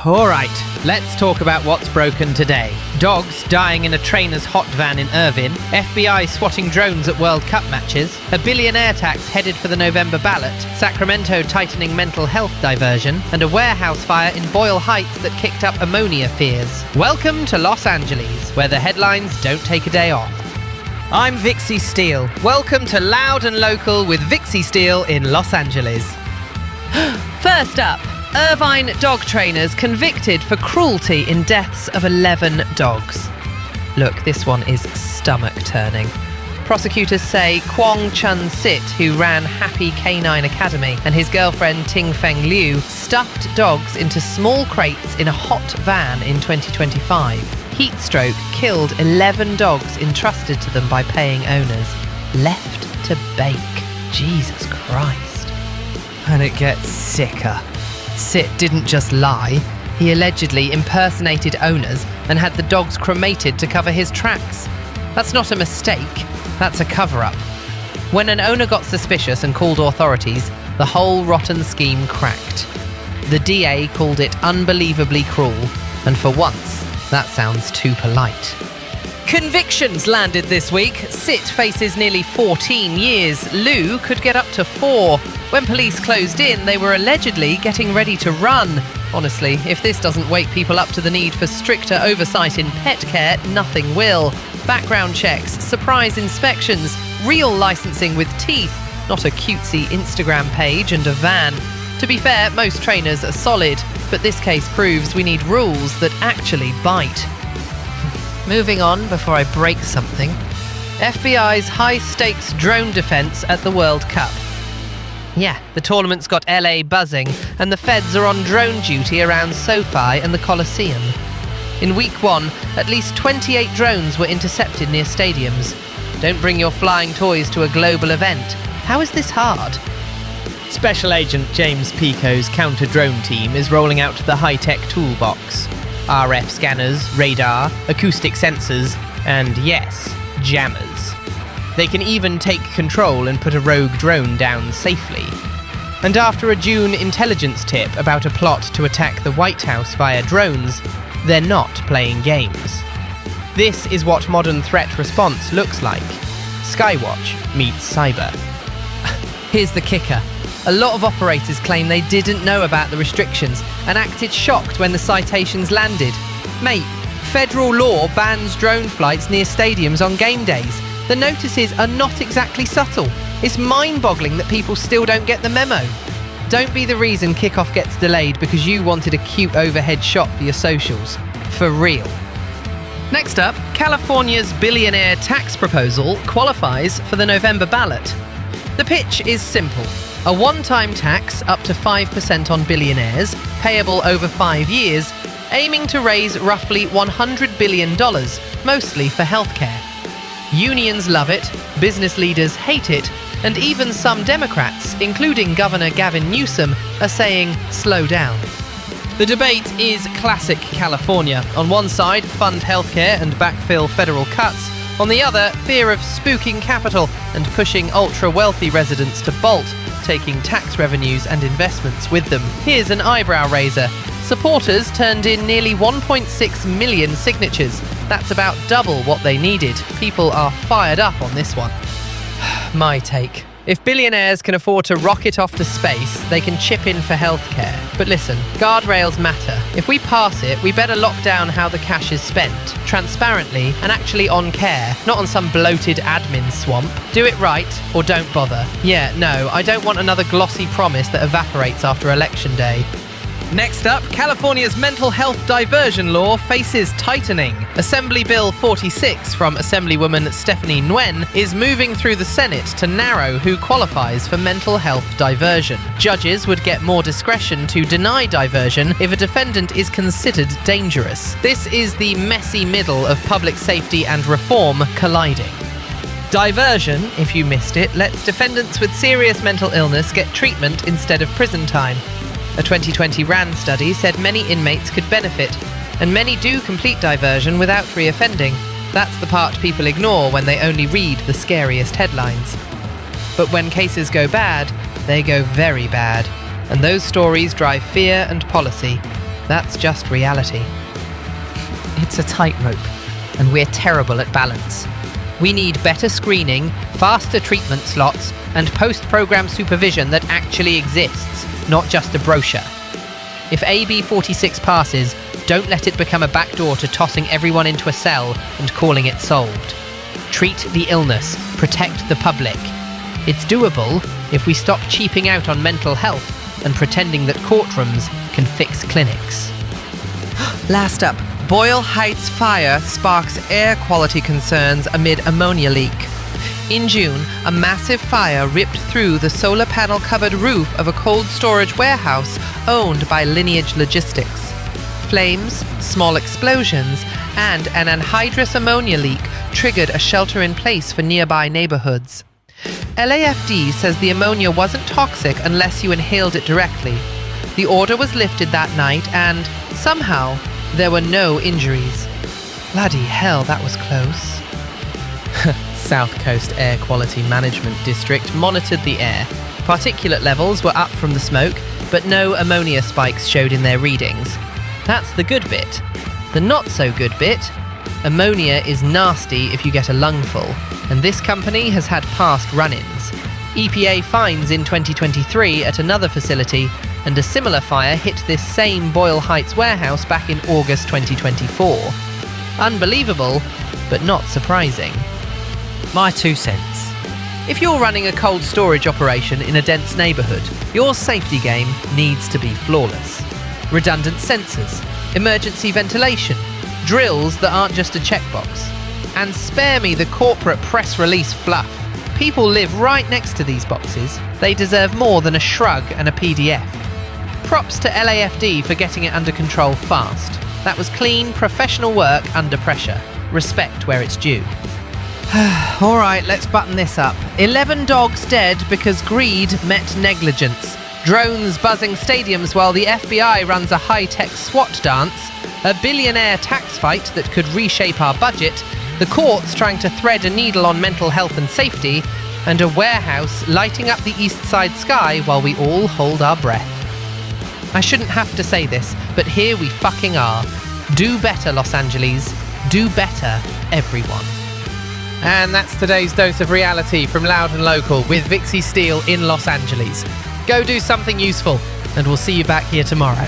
Alright, let's talk about what's broken today. Dogs dying in a trainer's hot van in Irvine, FBI swatting drones at World Cup matches, a billionaire tax headed for the November ballot, Sacramento tightening mental health diversion, and a warehouse fire in Boyle Heights that kicked up ammonia fears. Welcome to Los Angeles, where the headlines don't take a day off. I'm Vixie Steele. Welcome to Loud and Local with Vixie Steele in Los Angeles. First up, Irvine dog trainers convicted for cruelty in deaths of 11 dogs. Look, this one is stomach-turning. Prosecutors say Kwong Chun Sit, who ran Happy Canine Academy, and his girlfriend Ting Feng Liu stuffed dogs into small crates in a hot van in 2025. Heatstroke killed 11 dogs entrusted to them by paying owners. Left to bake. Jesus Christ. And it gets sicker. Sit didn't just lie. He allegedly impersonated owners and had the dogs cremated to cover his tracks. That's not a mistake, that's a cover-up. When an owner got suspicious and called authorities, the whole rotten scheme cracked. The DA called it unbelievably cruel, and for once, that sounds too polite. Convictions landed this week. Sit faces nearly 14 years. Lou could get up to 4. When police closed in, they were allegedly getting ready to run. Honestly, if this doesn't wake people up to the need for stricter oversight in pet care, nothing will. Background checks, surprise inspections, real licensing with teeth, not a cutesy Instagram page and a van. To be fair, most trainers are solid, but this case proves we need rules that actually bite. Moving on before I break something. FBI's high-stakes drone defense at the World Cup. Yeah, the tournament's got LA buzzing, and the feds are on drone duty around SoFi and the Coliseum. In week 1, at least 28 drones were intercepted near stadiums. Don't bring your flying toys to a global event. How is this hard? Special Agent James Pico's counter-drone team is rolling out the high-tech toolbox. RF scanners, radar, acoustic sensors, and yes, jammers. They can even take control and put a rogue drone down safely. And after a June intelligence tip about a plot to attack the White House via drones, they're not playing games. This is what modern threat response looks like. Skywatch meets cyber. Here's the kicker. A lot of operators claim they didn't know about the restrictions and acted shocked when the citations landed. Mate, federal law bans drone flights near stadiums on game days. The notices are not exactly subtle. It's mind-boggling that people still don't get the memo. Don't be the reason kickoff gets delayed because you wanted a cute overhead shot for your socials. For real. Next up, California's billionaire tax proposal qualifies for the November ballot. The pitch is simple. A one-time tax up to 5% on billionaires, payable over 5 years, aiming to raise roughly $100 billion, mostly for healthcare. Unions love it, business leaders hate it, and even some Democrats, including Governor Gavin Newsom, are saying, slow down. The debate is classic California. On one side, fund healthcare and backfill federal cuts. On the other, fear of spooking capital and pushing ultra-wealthy residents to bolt, taking tax revenues and investments with them. Here's an eyebrow raiser. Supporters turned in nearly 1.6 million signatures. That's about double what they needed. People are fired up on this one. My take. If billionaires can afford to rocket off to space, they can chip in for healthcare. But listen, guardrails matter. If we pass it, we better lock down how the cash is spent, transparently and actually on care, not on some bloated admin swamp. Do it right, or don't bother. Yeah, no, I don't want another glossy promise that evaporates after Election Day. Next up, California's mental health diversion law faces tightening. Assembly Bill 46 from Assemblywoman Stephanie Nguyen is moving through the Senate to narrow who qualifies for mental health diversion. Judges would get more discretion to deny diversion if a defendant is considered dangerous. This is the messy middle of public safety and reform colliding. Diversion, if you missed it, lets defendants with serious mental illness get treatment instead of prison time. A 2020 RAND study said many inmates could benefit, and many do complete diversion without reoffending. That's the part people ignore when they only read the scariest headlines. But when cases go bad, they go very bad, and those stories drive fear and policy. That's just reality. It's a tightrope, and we're terrible at balance. We need better screening, faster treatment slots, and post-program supervision that actually exists, not just a brochure. If AB 46 passes, don't let it become a backdoor to tossing everyone into a cell and calling it solved. Treat the illness, protect the public. It's doable if we stop cheaping out on mental health and pretending that courtrooms can fix clinics. Last up, Boyle Heights fire sparks air quality concerns amid ammonia leak. In June, a massive fire ripped through the solar panel-covered roof of a cold storage warehouse owned by Lineage Logistics. Flames, small explosions, and an anhydrous ammonia leak triggered a shelter-in-place for nearby neighborhoods. LAFD says the ammonia wasn't toxic unless you inhaled it directly. The order was lifted that night and, somehow, there were no injuries. Bloody hell, that was close. South Coast Air Quality Management District monitored the air. Particulate levels were up from the smoke, but no ammonia spikes showed in their readings. That's the good bit. The not so good bit: ammonia is nasty if you get a lungful, and this company has had past run-ins. EPA fines in 2023 at another facility, and a similar fire hit this same Boyle Heights warehouse back in August 2024. Unbelievable, but not surprising. My 2 cents. If you're running a cold storage operation in a dense neighbourhood, your safety game needs to be flawless. Redundant sensors, emergency ventilation, drills that aren't just a checkbox. And spare me the corporate press release fluff. People live right next to these boxes. They deserve more than a shrug and a PDF. Props to LAFD for getting it under control fast. That was clean, professional work under pressure. Respect where it's due. All right, let's button this up. 11 dogs dead because greed met negligence. Drones buzzing stadiums while the FBI runs a high-tech SWAT dance. A billionaire tax fight that could reshape our budget. The courts trying to thread a needle on mental health and safety. And a warehouse lighting up the east side sky while we all hold our breath. I shouldn't have to say this, but here we fucking are. Do better, Los Angeles. Do better, everyone. And that's today's dose of reality from Loud and Local with Vixie Steele in Los Angeles. Go do something useful, and we'll see you back here tomorrow.